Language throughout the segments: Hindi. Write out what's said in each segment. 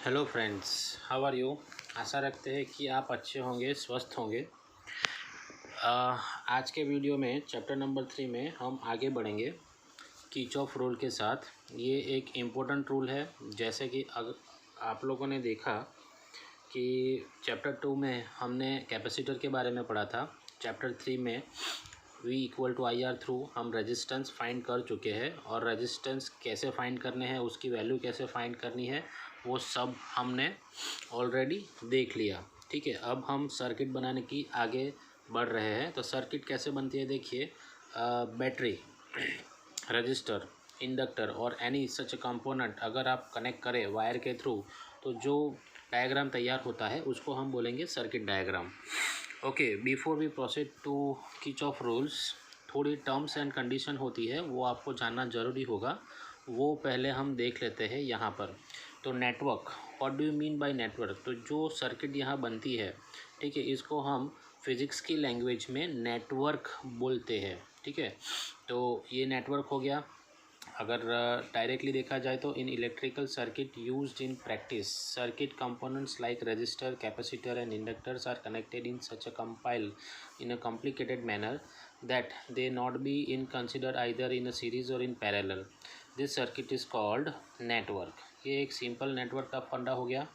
Hello friends, how are you. आशा रखते हैं कि आप अच्छे होंगे, स्वस्थ होंगे। आज के वीडियो में चैप्टर नंबर 3 में हम आगे बढ़ेंगे किरचॉफ रूल के साथ। ये एक इम्पोर्टेंट रूल है। जैसे कि अगर आप लोगों ने देखा कि चैप्टर 2 में हमने कैपेसिटर के बारे में पढ़ा था, चैप्टर 3 में V equal to I R through हम रेजिस्टेंस फाइंड कर चुके हैं और रेजिस्टेंस कैसे फाइंड करने हैं, उसकी वैल्यू कैसे फाइंड करनी है, वो सब हमने ऑलरेडी देख लिया। ठीक है, अब हम सर्किट बनाने की आगे बढ़ रहे हैं। तो सर्किट कैसे बनती है देखिए। बैटरी, रजिस्टर, इंडक्टर और एनी सच कंपोनेंट अगर आप कनेक्ट करें वायर के थ्रू, तो जो डायग्राम तैयार होता है उसको हम बोलेंगे circuit diagram. Okay, before we proceed to Kirchhoff rules, थोड़ी टर्म्स एंड कंडीशन होती है, वो आपको जानना ज़रूरी होगा। वो पहले हम देख लेते हैं यहाँ पर। तो network, what do you mean by network. तो जो सर्किट यहाँ बनती है, ठीक है, इसको हम फिज़िक्स की लैंग्वेज में नेटवर्क बोलते हैं। ठीक है, तो ये नेटवर्क हो गया। अगर डायरेक्टली देखा जाए तो in electrical circuit used in practice, circuit components like resistor, capacitor and inductors are connected in such a complicated manner that they not be in considered either in a series or in parallel. This circuit is called network. ये एक सिंपल नेटवर्क का फंडा हो गया।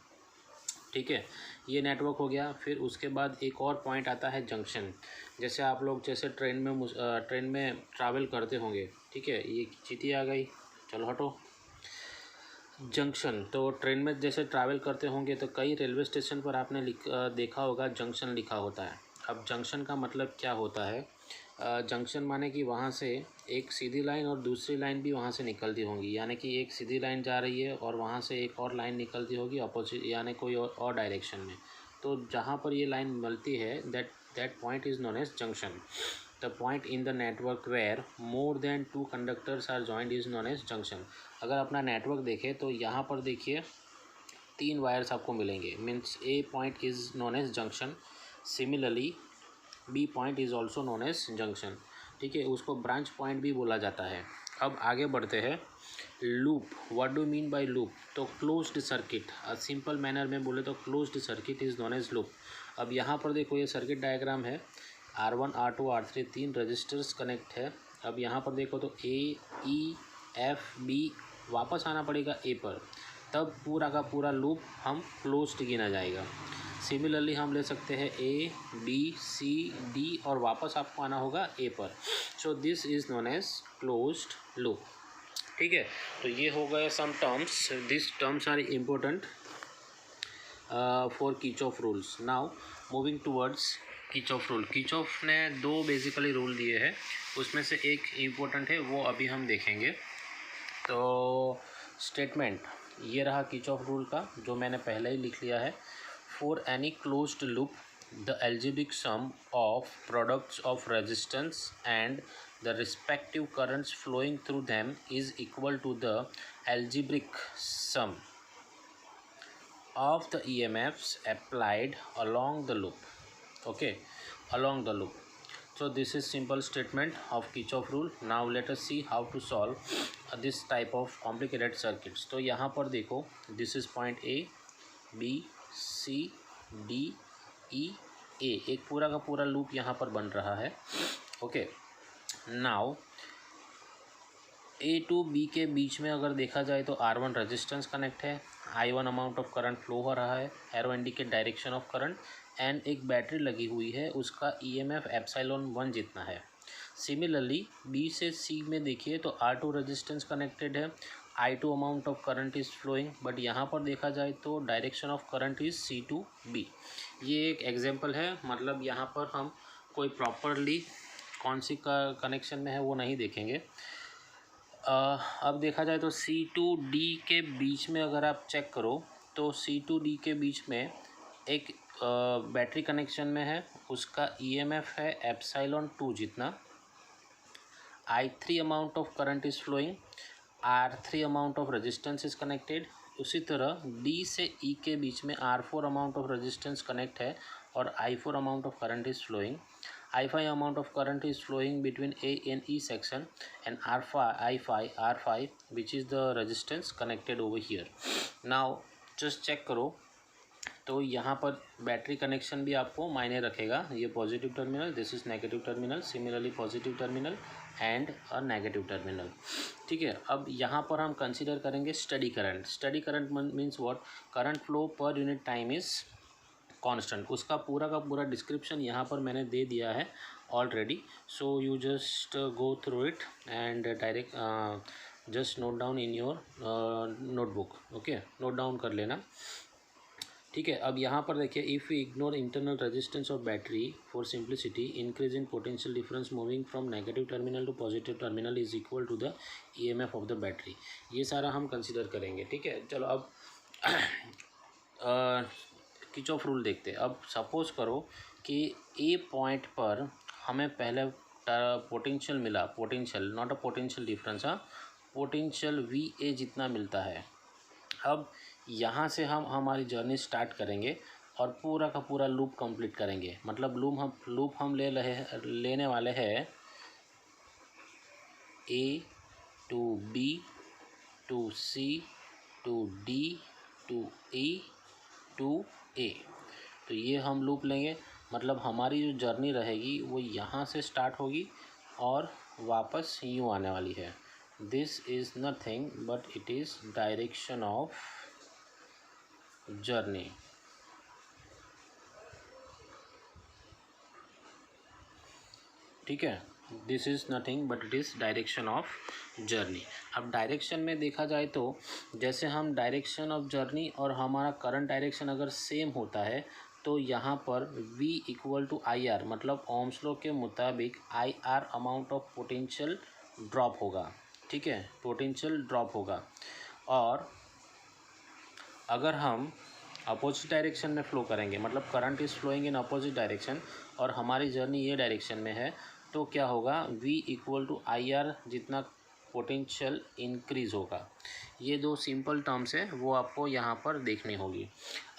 ठीक है, ये नेटवर्क हो गया। फिर उसके बाद एक और पॉइंट आता है जंक्शन। जैसे आप लोग ट्रेन में ट्रैवल करते होंगे। ठीक है, ये चीटी आ गई, चलो हटो। जंक्शन, तो ट्रेन में जैसे ट्रैवल करते होंगे तो कई रेलवे स्टेशन पर आपने देखा होगा जंक्शन लिखा होता है। अब जंक्शन का मतलब क्या होता है। जंक्शन माने कि वहाँ से एक सीधी लाइन और दूसरी लाइन भी वहाँ से निकलती होंगी, यानी कि एक सीधी लाइन जा रही है और वहाँ से एक और लाइन निकलती होगी अपोजिट, यानी कोई और डायरेक्शन में। तो जहाँ पर ये लाइन मिलती है, that point is known as junction. The point in the network where more than two conductors are joined is known as junction. अगर अपना नेटवर्क देखें तो यहाँ पर देखिए 3 वायर्स आपको मिलेंगे, means A point is known as junction. Similarly B point is also known as junction. ठीक है, उसको ब्रांच पॉइंट भी बोला जाता है। अब आगे बढ़ते हैं। Loop, what do mean by loop. तो क्लोज्ड सर्किट, सिंपल मैनर में बोले तो closed circuit is known as loop. अब यहाँ पर देखो, ये सर्किट डायग्राम है। R1, R2, R3 3 registers connect है। अब यहाँ पर देखो तो A, E, F, B, वापस आना पड़ेगा A पर, तब पूरा का पूरा लूप हम क्लोज्ड गिना जाएगा। सिमिलरली हम ले सकते हैं A, B, C, D और वापस आपको आना होगा A पर। So this is known as closed loop. ठीक है, तो ये हो गए some terms. This terms are important for Kirchhoff rules. Now moving towards Kirchhoff rule. Kirchhoff ने 2 बेसिकली रूल दिए हैं, उसमें से एक इम्पोर्टेंट है, वो अभी हम देखेंगे। तो स्टेटमेंट ये रहा किरचॉफ रूल का, जो मैंने पहले ही लिख लिया है। For any closed loop the algebraic sum of products of resistance and the respective currents flowing through them is equal to the algebraic sum of the EMFs applied along the loop. Okay, along the loop. So this is simple statement of Kirchhoff rule. Now let us see how to solve this type of complicated circuits. तो यहाँ पर देखो, this is point A, B, C, D, E, A, एक पूरा का पूरा लूप यहाँ पर बन रहा है। Okay, now A to B के बीच में अगर देखा जाए तो R1 रेजिस्टेंस कनेक्ट है, I1 amount of current flow हो रहा है, arrow indicate direction of current, and एक बैटरी लगी हुई है, उसका EMF एप्सिलॉन 1 जितना है। सिमिलरली B से C में देखिए तो R2 रेजिस्टेंस कनेक्टेड है, I2 amount of current is flowing, but यहाँ पर देखा जाए तो direction of current is C to B। ये एक एग्जांपल है, मतलब यहाँ पर हम कोई प्रॉपरली कौन सी का कनेक्शन में है वो नहीं देखेंगे। अब देखा जाए तो C टू D के बीच में अगर आप चेक करो तो C टू D के बीच में एक बैटरी कनेक्शन में है, उसका EMF है एप्सिलॉन 2 जितना, I3 amount of current is flowing, R3 amount of resistance is connected. उसी तरह D से E के बीच में R4 amount of resistance connect है और I4 amount of current is flowing. I5 amount of current is flowing between A and E section, and R5 which is the resistance connected over here. Now just check करो तो यहाँ पर बैटरी कनेक्शन भी आपको मायने रखेगा। ये positive terminal, this is negative terminal, similarly positive terminal and a negative terminal. ठीक है, अब यहाँ पर हम कंसीडर करेंगे study current. Study current means what, current flow per unit time is constant. उसका पूरा का पूरा डिस्क्रिप्शन यहाँ पर मैंने दे दिया है already, so you just go through it and direct just note down in your notebook. Okay, note down कर लेना। ठीक है, अब यहाँ पर देखिए, if you ignore internal resistance of battery for simplicity, increase in potential difference moving from negative terminal to positive terminal is equal to the EMF of the battery. ये सारा हम कंसिडर करेंगे। ठीक है, चलो अब किरचॉफ रूल देखते हैं। अब सपोज करो कि ए पॉइंट पर हमें पहले पोटेंशियल मिला, potential not a potential difference, हाँ, पोटेंशियल वी ए जितना मिलता है। अब यहाँ से हम हमारी जर्नी स्टार्ट करेंगे और पूरा का पूरा लूप कंप्लीट करेंगे। मतलब लूप हम लेने वाले हैं A to B to C to D to E to A. तो ये हम लूप लेंगे, मतलब हमारी जो जर्नी रहेगी वो यहाँ से स्टार्ट होगी और वापस यूँ आने वाली है। This is nothing but it is direction of journey. ठीक है, this is nothing but it is direction of journey. अब डायरेक्शन में देखा जाए तो जैसे हम डायरेक्शन ऑफ जर्नी और हमारा करंट डायरेक्शन अगर सेम होता है तो यहाँ पर V equal to I R, मतलब ओम्स लॉ के मुताबिक I R amount of potential drop होगा। ठीक है, पोटेंशियल ड्रॉप होगा। और अगर हम अपोजिट डायरेक्शन में फ़्लो करेंगे, मतलब current is flowing in opposite direction और हमारी जर्नी ये डायरेक्शन में है, तो क्या होगा, V equal to I R जितना पोटेंशियल इंक्रीज़ होगा। ये दो सिंपल टर्म्स है, वो आपको यहाँ पर देखनी होगी।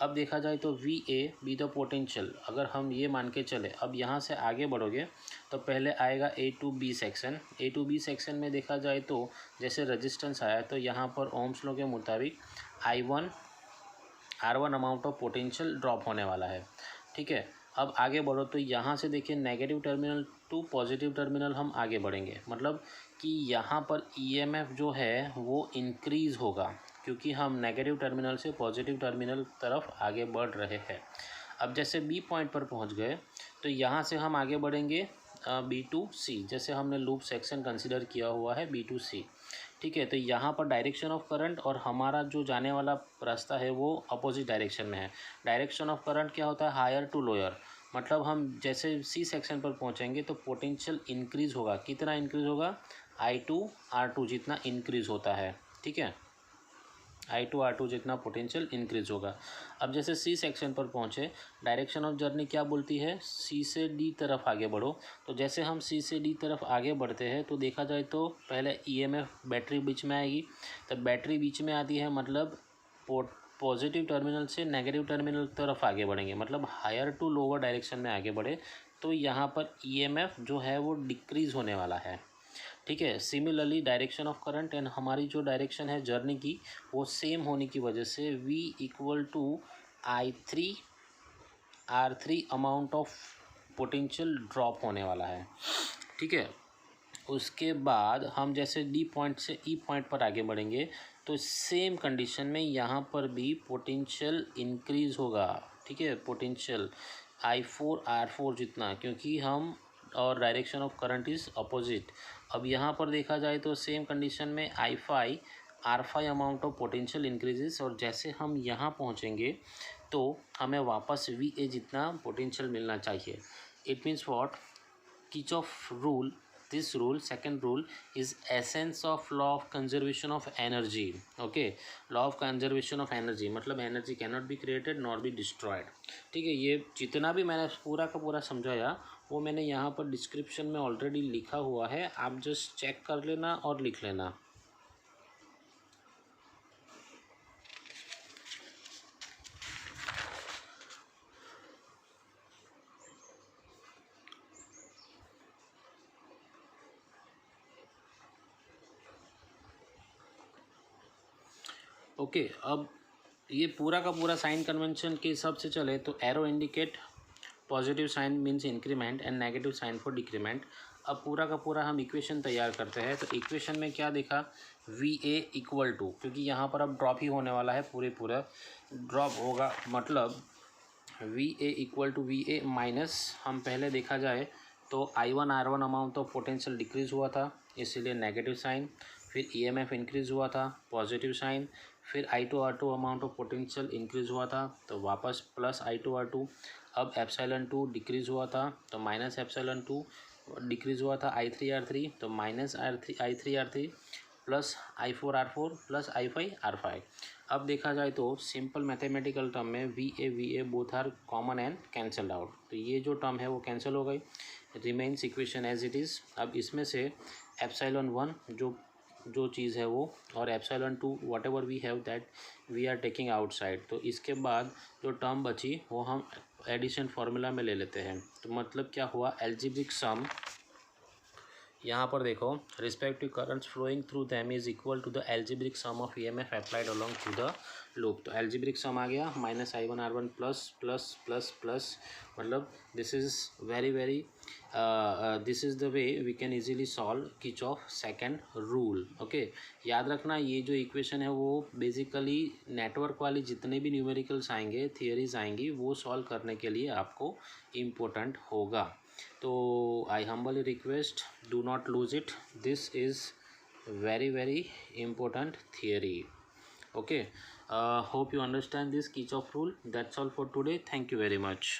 अब देखा जाए तो V A be the potential, अगर हम ये मान के चले, अब यहाँ से आगे बढ़ोगे तो पहले आएगा A to B section. A to B section में देखा जाए तो जैसे रेजिस्टेंस आया तो यहाँ पर ओम्स लॉ के मुताबिक I1 R1 amount of potential drop होने वाला है। ठीक है, अब आगे बढ़ो तो यहाँ से देखिए negative terminal to positive terminal हम आगे बढ़ेंगे, मतलब कि यहाँ पर ईएमएफ जो है वो इंक्रीज़ होगा क्योंकि हम नेगेटिव टर्मिनल से पॉजिटिव टर्मिनल तरफ आगे बढ़ रहे हैं। अब जैसे बी पॉइंट पर पहुँच गए तो यहाँ से हम आगे बढ़ेंगे बी टू सी, जैसे हमने लूप सेक्शन कंसिडर किया हुआ है बी टू सी। ठीक है, तो यहाँ पर डायरेक्शन ऑफ करंट और हमारा जो जाने वाला रास्ता है वो अपोजिट डायरेक्शन में है। डायरेक्शन ऑफ करंट क्या होता है, हायर टू लोअर, मतलब हम जैसे सी सेक्शन पर पहुँचेंगे तो पोटेंशियल इंक्रीज़ होगा। कितना इंक्रीज़ होगा, I2 R2 जितना इंक्रीज़ होता है। ठीक है, I2 R2 जितना पोटेंशियल इंक्रीज़ होगा। अब जैसे सी सेक्शन पर पहुँचे, डायरेक्शन ऑफ जर्नी क्या बोलती है, सी से डी तरफ आगे बढ़ो। तो जैसे हम सी से डी तरफ आगे बढ़ते हैं तो देखा जाए तो पहले ईएमएफ बैटरी बीच में आएगी। तब बैटरी बीच में आती है मतलब पॉजिटिव टर्मिनल से नेगेटिव टर्मिनल तरफ आगे बढ़ेंगे, मतलब हायर टू लोअर डायरेक्शन में आगे बढ़े तो यहाँ पर ईएमएफ जो है वो डिक्रीज़ होने वाला है। ठीक है, similarly direction of current and हमारी जो डायरेक्शन है जर्नी की वो सेम होने की वजह से V equal to I3R3 amount of potential drop होने वाला है। ठीक है, उसके बाद हम जैसे डी पॉइंट से ई पॉइंट पर आगे बढ़ेंगे तो सेम कंडीशन में यहाँ पर भी पोटेंशियल इंक्रीज़ होगा। ठीक है, पोटेंशियल I4R4 जितना, क्योंकि हम और direction of current is opposite. अब यहाँ पर देखा जाए तो सेम कंडीशन में I5R5 amount of potential increases, और जैसे हम यहाँ पहुँचेंगे तो हमें वापस VA जितना पोटेंशियल मिलना चाहिए। It means what, Kirchhoff rule, this rule, second rule is essence of law of conservation of energy. Okay, law of conservation of energy मतलब energy cannot be created nor be destroyed. ठीक है, ये जितना भी मैंने पूरा का पूरा समझाया वो मैंने यहाँ पर डिस्क्रिप्शन में ऑलरेडी लिखा हुआ है, आप जस्ट चेक कर लेना और लिख लेना। ओके, अब ये पूरा का पूरा साइन कन्वेंशन के हिसाब से चले तो arrow indicate positive sign means increment and negative sign for decrement. अब पूरा का पूरा हम इक्वेशन तैयार करते हैं। तो इक्वेशन में क्या देखा, वी ए इक्वल टू, क्योंकि यहाँ पर अब ड्रॉप ही होने वाला है, पूरा ड्रॉप होगा, मतलब V A equal to V A minus, हम पहले देखा जाए तो I1R1 amount of potential decrease हुआ था इसीलिए नेगेटिव साइन, फिर EMF इंक्रीज़ हुआ था पॉजिटिव साइन, फिर I2R2 amount of potential increase हुआ था तो वापस प्लस I2R2। अब एप्सिलॉन 2 डिक्रीज़ हुआ था तो माइनस एप्सिलॉन 2 डिक्रीज़ हुआ था I3R3 तो minus I3R3 plus I4R4 plus I5R5। अब देखा जाए तो सिंपल मैथमेटिकल टर्म में V A both are common and cancelled out, तो ये जो टर्म है वो कैंसिल हो गई, remains equation as it is. अब इसमें से एप्सिलॉन 1 जो चीज़ है वो, और epsilon 2 whatever we have that we are taking outside, तो इसके बाद जो टर्म बची वो हम एडिशन फार्मूला में ले लेते हैं। तो मतलब क्या हुआ, एल्जेब्रिक सम, यहाँ पर देखो respective currents flowing through them is equal to the algebraic sum of EMF applied along through the loop. तो एल्जेब्रिक सम आ गया minus I1R1 plus plus plus plus, मतलब this is very this is the way we can easily solve Kirchhoff second rule. Okay, याद रखना ये जो इक्वेशन है वो बेसिकली नेटवर्क वाली जितने भी न्यूमेरिकल्स आएंगे, थियरीज आएंगी, वो सॉल्व करने के लिए आपको इम्पोर्टेंट होगा। तो I humbly request, do not lose it, this is very important theory। Okay, hope you understand this Kirchhoff rule। That's all for today, thank you very much।